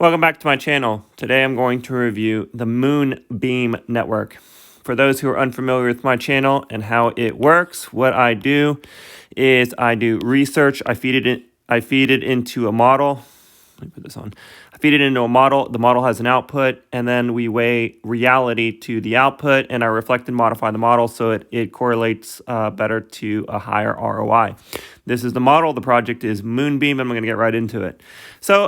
Welcome back to my channel. Today I'm going to review the Moonbeam network. For those who are unfamiliar with my channel and how it works, what I do is I do research. I feed it into a model. Let me put this on. I feed it into a model. The model has an output, and then we weigh reality to the output, and I reflect and modify the model so it correlates better to a higher ROI. This is the model. The project is Moonbeam, and I'm going to get right into it. So,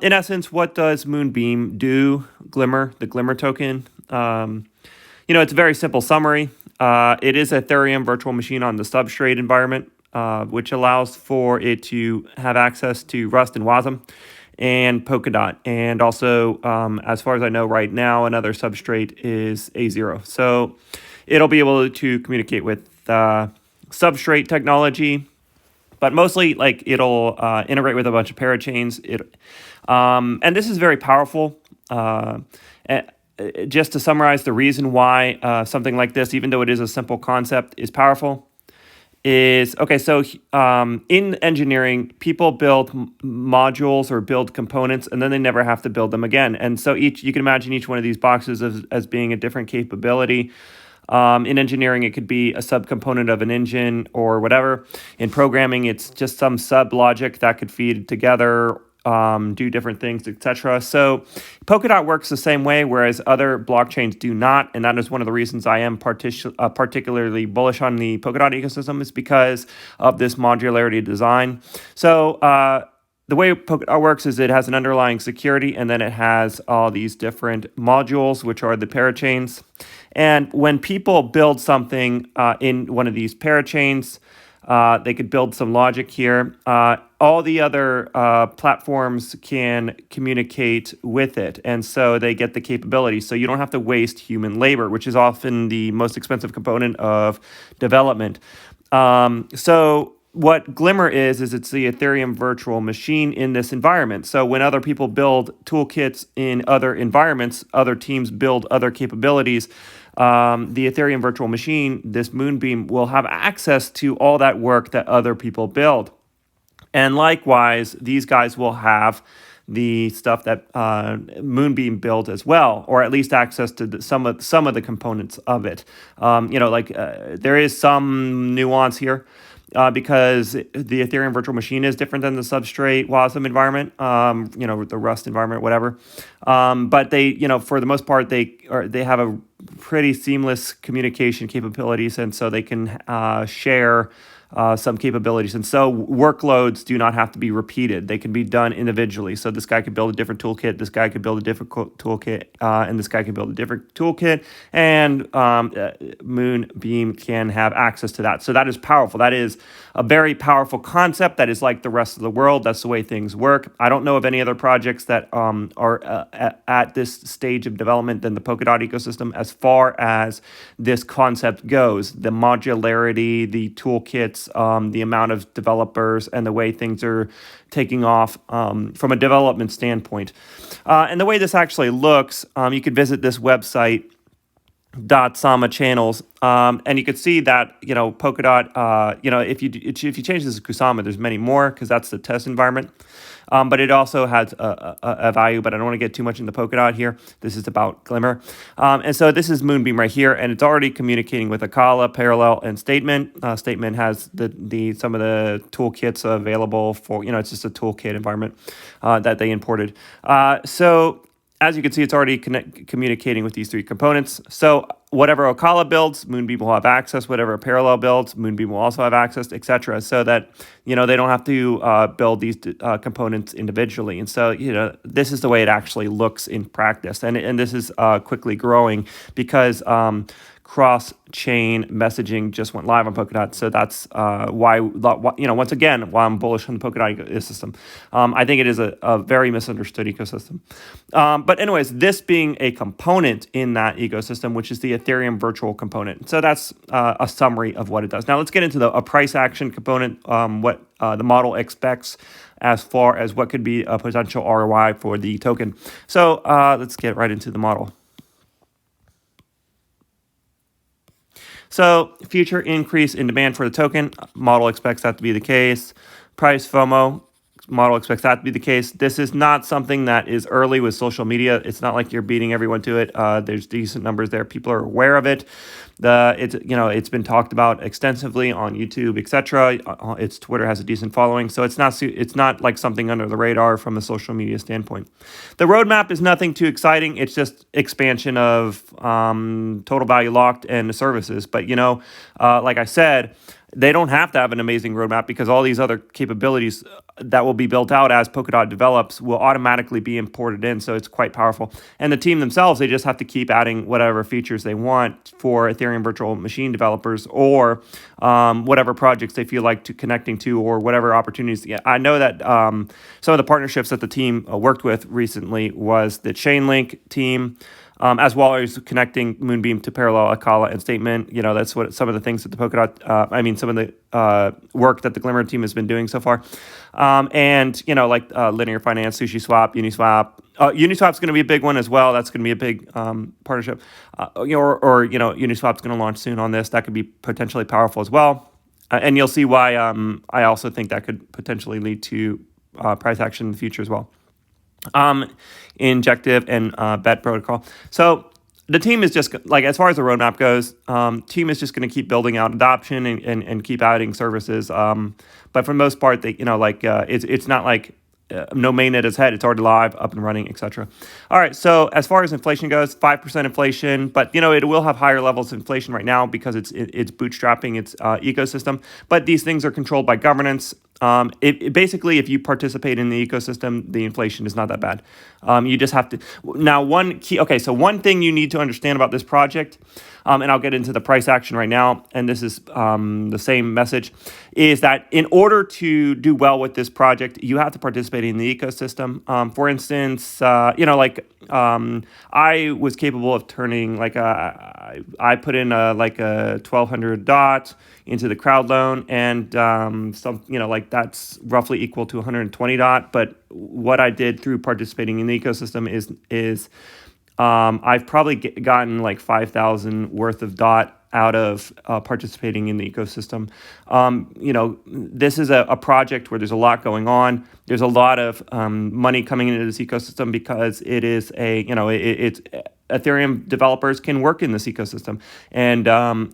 in essence, what does Moonbeam do? GLMR, the GLMR token. It's a very simple summary. It is an Ethereum virtual machine on the substrate environment, which allows for it to have access to Rust and WASM and Polkadot. And also, as far as I know right now, another substrate is A0. So it'll be able to communicate with substrate technology, but mostly like it'll integrate with a bunch of parachains. And this is very powerful. Just to summarize the reason why something like this, even though it is a simple concept, is powerful, is, okay, so in engineering, people build modules or build components, and then they never have to build them again. And so you can imagine each one of these boxes as being a different capability. In engineering, it could be a subcomponent of an engine or whatever. In programming, it's just some sub logic that could feed together, do different things, etc. So Polkadot works the same way, whereas other blockchains do not, and that is one of the reasons I am particularly bullish on the Polkadot ecosystem, is because of this modularity design. So the way Polkadot works is it has an underlying security, and then it has all these different modules, which are the parachains. And when people build something in one of these parachains, they could build some logic here. All the other platforms can communicate with it, and so they get the capability. So you don't have to waste human labor, which is often the most expensive component of development. So what GLMR is it's the Ethereum virtual machine in this environment. So when other people build toolkits in other environments, other teams build other capabilities, the Ethereum virtual machine, this Moonbeam, will have access to all that work that other people build. And likewise, these guys will have the stuff that Moonbeam built as well, or at least access to some of the components of it. There is some nuance here. Because the Ethereum virtual machine is different than the substrate WASM environment, the Rust environment, whatever. But they, for the most part, they have a pretty seamless communication capabilities, and so they can share some capabilities. And so workloads do not have to be repeated. They can be done individually. So this guy could build a different toolkit, this guy could build a different toolkit, and this guy could build a different toolkit, and Moonbeam can have access to that. So that is powerful. That is a very powerful concept that is like the rest of the world. That's the way things work. I don't know of any other projects that are at this stage of development than the Polkadot ecosystem as far as this concept goes. The modularity, the toolkits, the amount of developers, and the way things are taking off from a development standpoint. And the way this actually looks, you could visit this website, .sama channels, and you could see that, Polkadot, if you change this to Kusama, there's many more because that's the test environment. But it also has a value, but I don't want to get too much into Polkadot here. This is about GLMR. And so this is Moonbeam right here, and it's already communicating with Akala, Parallel, and Statement. Statement has some of the toolkits available for, it's just a toolkit environment that they imported. So as you can see, it's already communicating with these three components. So whatever Akala builds, Moonbeam will have access. Whatever Parallel builds, Moonbeam will also have access, etc. So that, they don't have to build these components individually. And so, this is the way it actually looks in practice. And this is quickly growing because cross-chain messaging just went live on Polkadot. So that's why, once again, why I'm bullish on the Polkadot ecosystem. I think it is a very misunderstood ecosystem. But anyways, this being a component in that ecosystem, which is the Ethereum virtual component. So that's a summary of what it does. Now let's get into a price action component, what the model expects as far as what could be a potential ROI for the token. So let's get right into the model. So future increase in demand for the token, model expects that to be the case. Price FOMO, model expects that to be the case. This is not something that is early with social media. It's not like you're beating everyone to it. There's decent numbers there. People are aware of it. It's been talked about extensively on YouTube, etc. Its Twitter has a decent following, so it's not like something under the radar from a social media standpoint. The roadmap is nothing too exciting. It's just expansion of total value locked and the services. But like I said, they don't have to have an amazing roadmap because all these other capabilities that will be built out as Polkadot develops will automatically be imported in. So it's quite powerful. And the team themselves, they just have to keep adding whatever features they want for Ethereum virtual machine developers or whatever projects they feel like connecting to or whatever opportunities. Yeah, I know that some of the partnerships that the team worked with recently was the Chainlink team. As well as connecting Moonbeam to Parallel, Akala, and Statement. That's what some of the things that the Polkadot, some of the work that the GLMR team has been doing so far. Like Linear Finance, SushiSwap, Uniswap. Uniswap's going to be a big one as well. That's going to be a big partnership. Uniswap's going to launch soon on this. That could be potentially powerful as well. And you'll see why I also think that could potentially lead to price action in the future as well. Injective and Bet protocol. So the team is just like, as far as the roadmap goes, team is just going to keep building out adoption and keep adding services. But for the most part, they, it's not like no mainnet is ahead. It's already live, up and running, etc. All right. So as far as inflation goes, 5% inflation, but it will have higher levels of inflation right now because it's bootstrapping its ecosystem. But these things are controlled by governance. Basically, if you participate in the ecosystem, the inflation is not that bad. You just have to. Now, one thing you need to understand about this project, and I'll get into the price action right now, and this is the same message, is that in order to do well with this project, you have to participate in the ecosystem. For instance, I was capable of turning I put in a 1,200 DOT into the crowd loan, and that's roughly equal to 120 DOT. But what I did through participating in the ecosystem is I've probably gotten 5,000 worth of DOT out of participating in the ecosystem. This is a project where there's a lot going on. There's a lot of money coming into this ecosystem because it is it's Ethereum developers can work in this ecosystem, and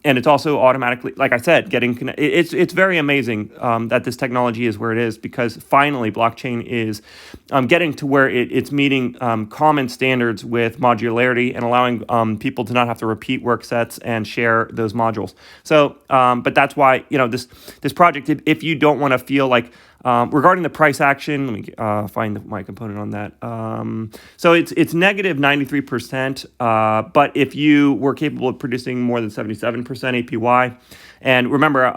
it's also automatically, like I said, it's very amazing that this technology is where it is because finally blockchain is getting to where it's meeting common standards with modularity and allowing people to not have to repeat work sets and share those modules. So, but that's why this project, if you don't want to feel like regarding the price action, let me find my component on that. So it's negative 93%, but if you were capable of producing more than 77% APY, and remember,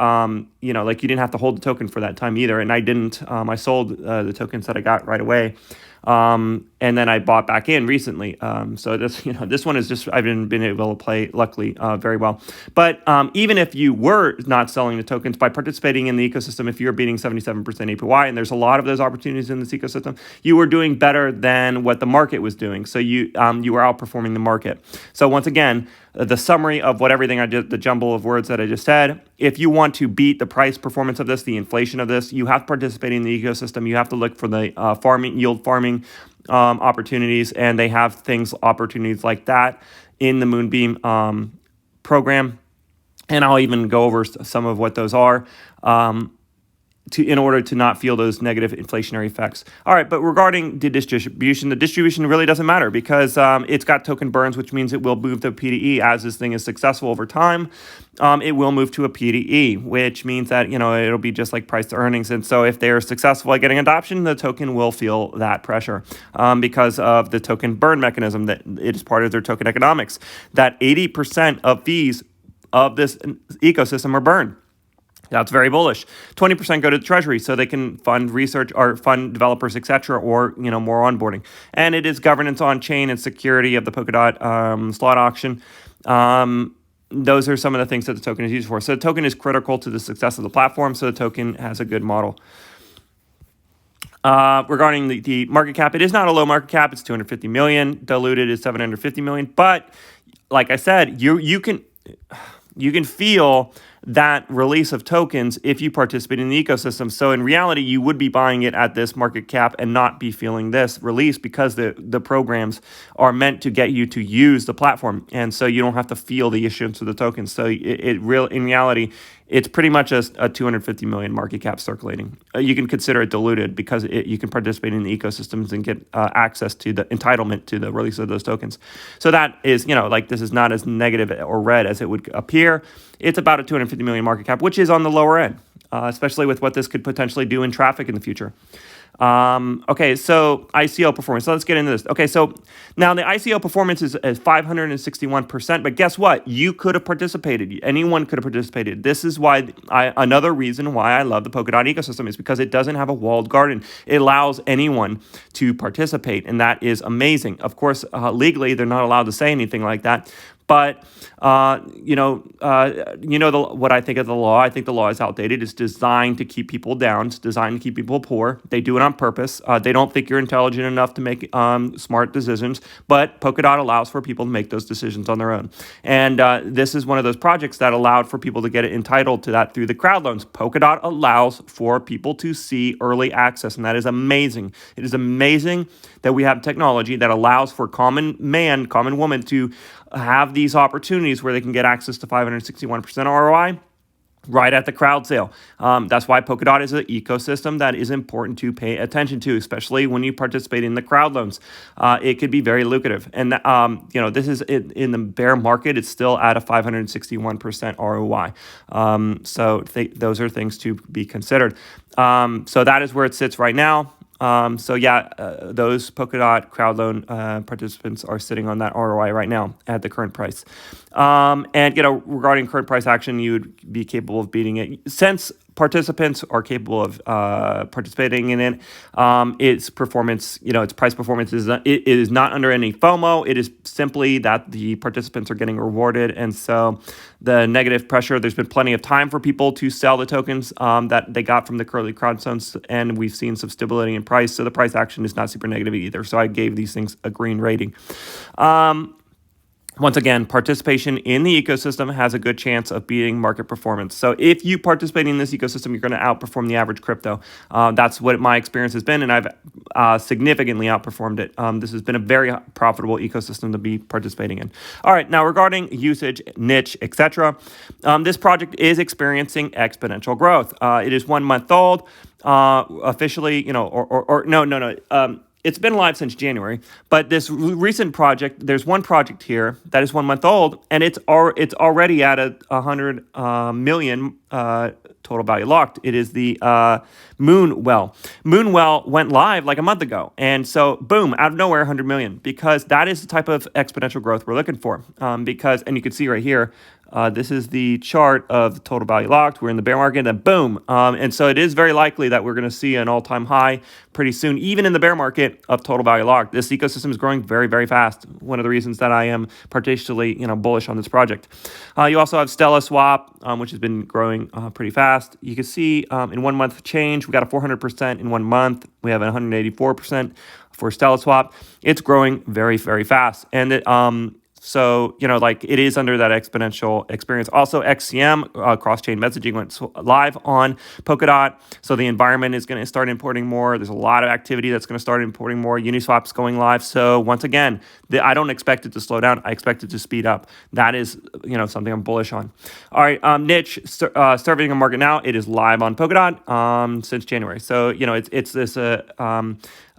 you didn't have to hold the token for that time either, and I didn't. I sold the tokens that I got right away. And then I bought back in recently. So this one is just, I've been able to play, luckily, very well. But even if you were not selling the tokens, by participating in the ecosystem, if you're beating 77% APY, and there's a lot of those opportunities in this ecosystem, you were doing better than what the market was doing. So you were outperforming the market. So once again, the summary of everything I did, the jumble of words that I just said, if you want to beat the price performance of this, the inflation of this, you have to participate in the ecosystem. You have to look for the yield farming opportunities, and they have opportunities like that in the Moonbeam program. And I'll even go over some of what those are. In order to not feel those negative inflationary effects. All right, but regarding the distribution really doesn't matter because it's got token burns, which means it will move to a PDE as this thing is successful over time. It will move to a PDE, which means that it'll be just like price to earnings. And so if they're successful at getting adoption, the token will feel that pressure because of the token burn mechanism that it is part of their token economics. That 80% of fees of this ecosystem are burned. That's very bullish. 20% go to the treasury so they can fund research or fund developers, etc., or more onboarding. And it is governance on chain and security of the Polkadot slot auction. Those are some of the things that the token is used for. So the token is critical to the success of the platform. So the token has a good model. Regarding the market cap, it is not a low market cap. It's 250 million. Diluted is 750 million. But like I said, you can feel that release of tokens if you participate in the ecosystem. So in reality, you would be buying it at this market cap and not be feeling this release, because the programs are meant to get you to use the platform. And so you don't have to feel the issuance of the tokens. So in reality, it's pretty much a 250 million market cap circulating. You can consider it diluted because you can participate in the ecosystems and get access to the entitlement to the release of those tokens. So that is, like, this is not as negative or red as it would appear. It's about a 250 million market cap, which is on the lower end, especially with what this could potentially do in traffic in the future. Okay, so ICO performance. So let's get into this. Okay, so now the ICO performance is 561%, but guess what? You could have participated. Anyone could have participated. This is why another reason why I love the Polkadot ecosystem is because it doesn't have a walled garden. It allows anyone to participate, and that is amazing. Of course, legally, they're not allowed to say anything like that. But, what I think of the law. I think the law is outdated. It's designed to keep people down. It's designed to keep people poor. They do it on purpose. They don't think you're intelligent enough to make smart decisions. But Polkadot allows for people to make those decisions on their own. And this is one of those projects that allowed for people to get entitled to that through the crowd loans. Polkadot allows for people to see early access, and that is amazing. It is amazing that we have technology that allows for common man, common woman to have these opportunities where they can get access to 561% ROI right at the crowd sale. That's why Polkadot is an ecosystem that is important to pay attention to, especially when you participate in the crowd loans. It could be very lucrative. And, this is in the bear market, it's still at a 561% ROI. So those are things to be considered. So that is where it sits right now. Those Polkadot crowd loan participants are sitting on that ROI right now at the current price. Regarding current price action, you would be capable of beating it. Since participants are capable of participating in it, its performance, its price performance it is not under any FOMO. It is simply that the participants are getting rewarded. And so the negative pressure, there's been plenty of time for people to sell the tokens that they got from the curly crowd loans, and we've seen some stability in price. So the price action is not super negative either. So I gave these things a green rating. Once again, participation in the ecosystem has a good chance of beating market performance. So if you participate in this ecosystem, you're going to outperform the average crypto. That's what my experience has been, and I've significantly outperformed it. This has been a very profitable ecosystem to be participating in. All right, now regarding usage, niche, etc., this project is experiencing exponential growth. It is 1 month old. Officially, it's been live since January, but this recent project, there's one project here that is 1 month old, and it's already at 100 million total value locked. It is the Moonwell. Moonwell went live like a month ago, and so boom, out of nowhere, 100 million, because that is the type of exponential growth we're looking for. And you can see right here, this is the chart of the total value locked. We're in the bear market, and boom. And so it is very likely that we're going to see an all-time high pretty soon, even in the bear market of total value locked. This ecosystem is growing very, very fast. One of the reasons that I am particularly, bullish on this project. You also have Stella Swap, which has been growing pretty fast. You can see in 1 month change, we got a 400% in 1 month. We have 184% for Stella Swap. It's growing very, very fast. And So, it is under that exponential experience. Also, XCM, cross-chain messaging, went live on Polkadot. So the environment is going to start importing more. There's a lot of activity that's going to start importing more. Uniswap's going live. So once again, I don't expect it to slow down. I expect it to speed up. That is, something I'm bullish on. All right, niche, serving a market now. It is live on Polkadot since January. So, it's this...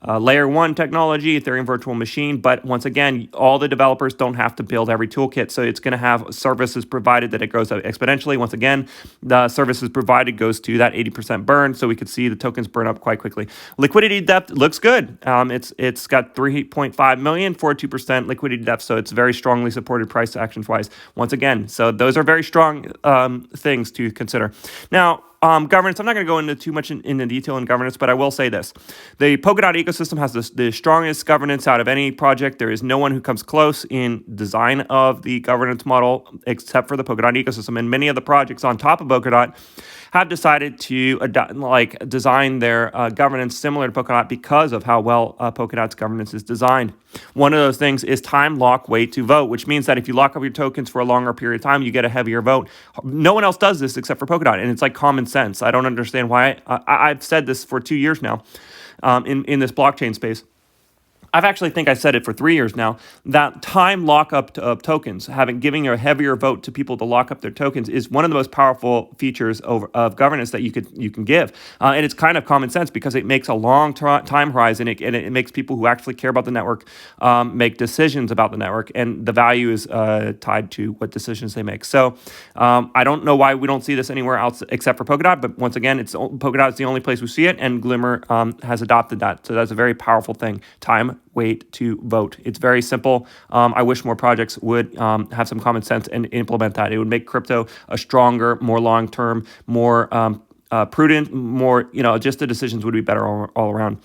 layer 1 technology, Ethereum virtual machine, but once again, all the developers don't have to build every toolkit, so it's going to have services provided that it grows up exponentially. Once again, the services provided goes to that 80% burn, so we could see the tokens burn up quite quickly. Liquidity depth looks good. It's got 3.5 million, 42% liquidity depth, so it's very strongly supported price actions-wise. Once again, so those are very strong things to consider. Now, governance, I'm not going to go into too much in the detail in governance, but I will say this. The Polkadot ecosystem has the strongest governance out of any project. There is no one who comes close in design of the governance model except for the Polkadot ecosystem. And many of the projects on top of Polkadot have decided to design their governance similar to Polkadot because of how well Polkadot's governance is designed. One of those things is time lock wait to vote, which means that if you lock up your tokens for a longer period of time, you get a heavier vote. No one else does this except for Polkadot, and it's like common sense. I don't understand why. I've said this for 2 years now in this blockchain space. I've actually think I said it for 3 years now, that time lockup of tokens, giving a heavier vote to people to lock up their tokens, is one of the most powerful features of governance that you can give. And it's kind of common sense because it makes a long time horizon, and it makes people who actually care about the network make decisions about the network, and the value is tied to what decisions they make. So I don't know why we don't see this anywhere else except for Polkadot, but once again, Polkadot is the only place we see it, and GLMR has adopted that. So that's a very powerful thing. Time wait to vote. It's very simple. I wish more projects would have some common sense and implement that. It would make crypto a stronger, more long-term, more prudent, more, just the decisions would be better all around.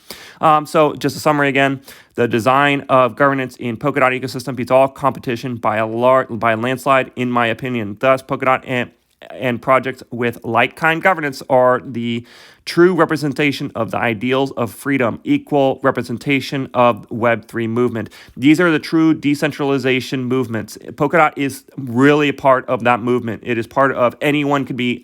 So just a summary again, the design of governance in Polkadot ecosystem beats all competition by a landslide, in my opinion. Thus, Polkadot and projects with like-kind governance are the true representation of the ideals of freedom, equal representation of Web3 movement. These are the true decentralization movements. Polkadot is really a part of that movement. It is part of anyone could be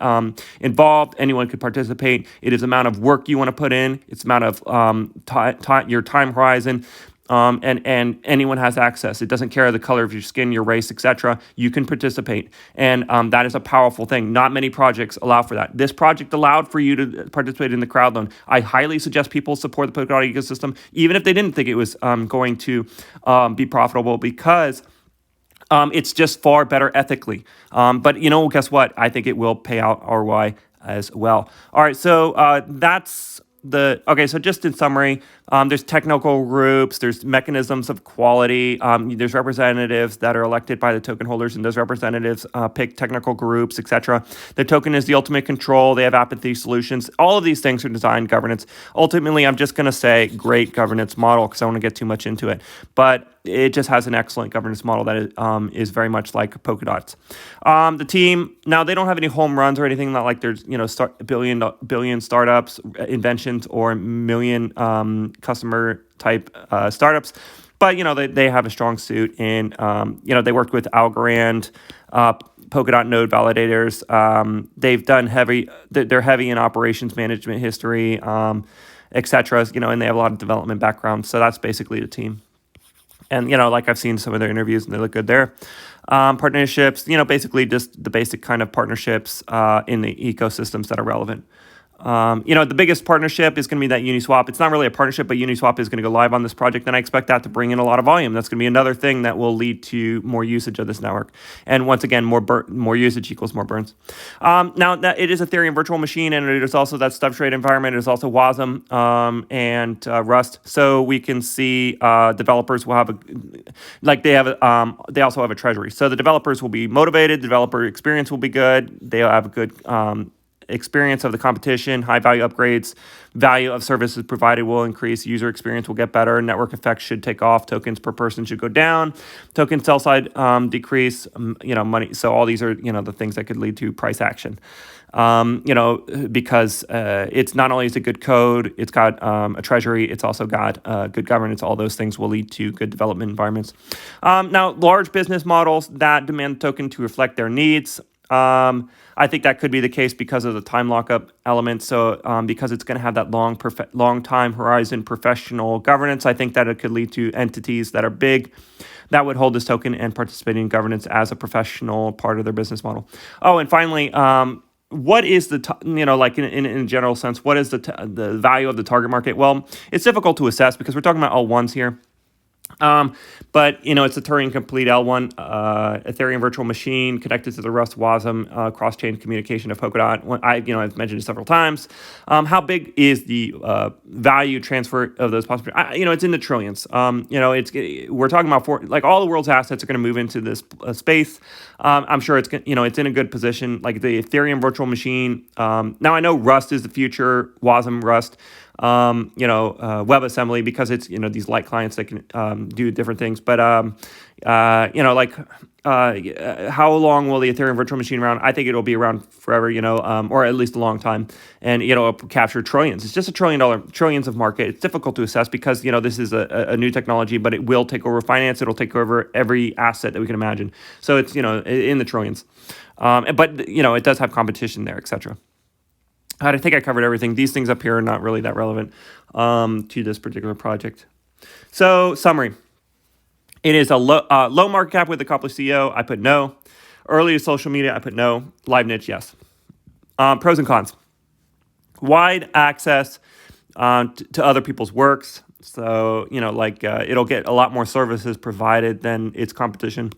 involved, anyone could participate. It is the amount of work you want to put in. It's the amount of your time horizon. And anyone has access. It doesn't care the color of your skin, your race, etc. You can participate, and that is a powerful thing. Not many projects allow for that. This project allowed for you to participate in the crowd loan. I highly suggest people support the Polkadot ecosystem, even if they didn't think it was going to be profitable, because it's just far better ethically. But guess what? I think it will pay out ROI as well. All right, so that's so just in summary, there's technical groups, there's mechanisms of quality, there's representatives that are elected by the token holders, and those representatives pick technical groups, etc. The token is the ultimate control. They have apathy solutions. All of these things are designed governance. Ultimately, I'm just going to say great governance model because I don't want to get too much into it. But it just has an excellent governance model that is very much like Polkadot's. The team, now they don't have any home runs or anything, not like there's billion startups, inventions, or million customer type startups, but they have a strong suit in they worked with Algorand, Polkadot node validators. They've done they're heavy in operations management history, etc. And they have a lot of development background. So that's basically the team. And, like I've seen some of their interviews and they look good there. Partnerships, basically just the basic kind of partnerships in the ecosystems that are relevant. The biggest partnership is going to be that Uniswap. It's not really a partnership, but Uniswap is going to go live on this project, and I expect that to bring in a lot of volume. That's going to be another thing that will lead to more usage of this network. And once again, more usage equals more burns. Now, it is Ethereum virtual machine, and it is also that substrate environment. It is also WASM and Rust. So we can see developers will have they also have a treasury. So the developers will be motivated. The developer experience will be good. They'll have a good experience of the competition, high value upgrades, value of services provided will increase, user experience will get better, network effects should take off, tokens per person should go down, token sell side decrease, money. So all these are, the things that could lead to price action. Because it's not only is it good code, it's got a treasury, it's also got good governance. All those things will lead to good development environments. Now, large business models that demand the token to reflect their needs. I think that could be the case because of the time lockup element. So because it's going to have that long time horizon professional governance, I think that it could lead to entities that are big that would hold this token and participate in governance as a professional part of their business model. Oh, and finally, what is the, in a general sense, what is the value of the target market? Well, it's difficult to assess because we're talking about L1s here. But it's a Turing complete L1 Ethereum virtual machine connected to the Rust WASM cross-chain communication of Polkadot. I've mentioned it several times. How big is the value transfer of those possibilities? It's in the trillions. We're talking about all the world's assets are going to move into this space. I'm sure it's in a good position. Like the Ethereum virtual machine. Now I know Rust is the future, WASM Rust. WebAssembly because it's, these light clients that can do different things. But, how long will the Ethereum virtual machine around? I think it'll be around forever, or at least a long time. And, it'll capture trillions. It's just trillions of market. It's difficult to assess because, this is a new technology, but it will take over finance. It'll take over every asset that we can imagine. So it's, in the trillions. But, it does have competition there, etc. I think I covered everything. These things up here are not really that relevant to this particular project. So, summary. It is a low market cap with accomplished CEO. I put no. Early social media, I put no. Live niche, yes. Pros and cons. Wide access to other people's works. So, it'll get a lot more services provided than its competition.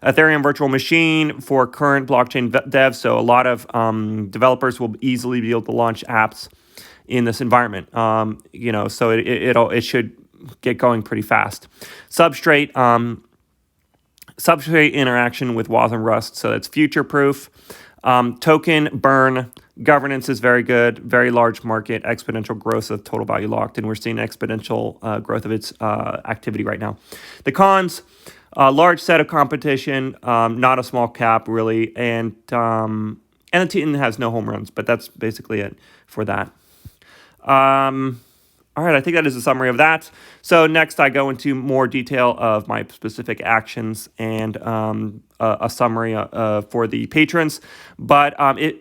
Ethereum virtual machine for current blockchain devs. So a lot of developers will easily be able to launch apps in this environment. So it should get going pretty fast. Substrate interaction with WAS and Rust. So it's future proof. Token burn. Governance is very good, very large market, exponential growth of total value locked, and we're seeing exponential growth of its activity right now. The cons, large set of competition, not a small cap really, and the team has no home runs, but that's basically it for that. All right, I think that is a summary of that. So next I go into more detail of my specific actions and a summary for the patrons. But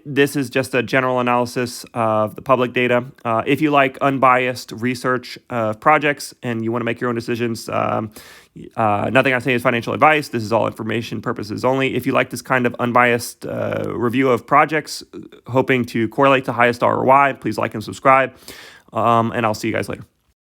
this is just a general analysis of the public data. If you like unbiased research projects and you want to make your own decisions, nothing I say is financial advice. This is all information purposes only. If you like this kind of unbiased review of projects, hoping to correlate to highest ROI, please like and subscribe. And I'll see you guys later.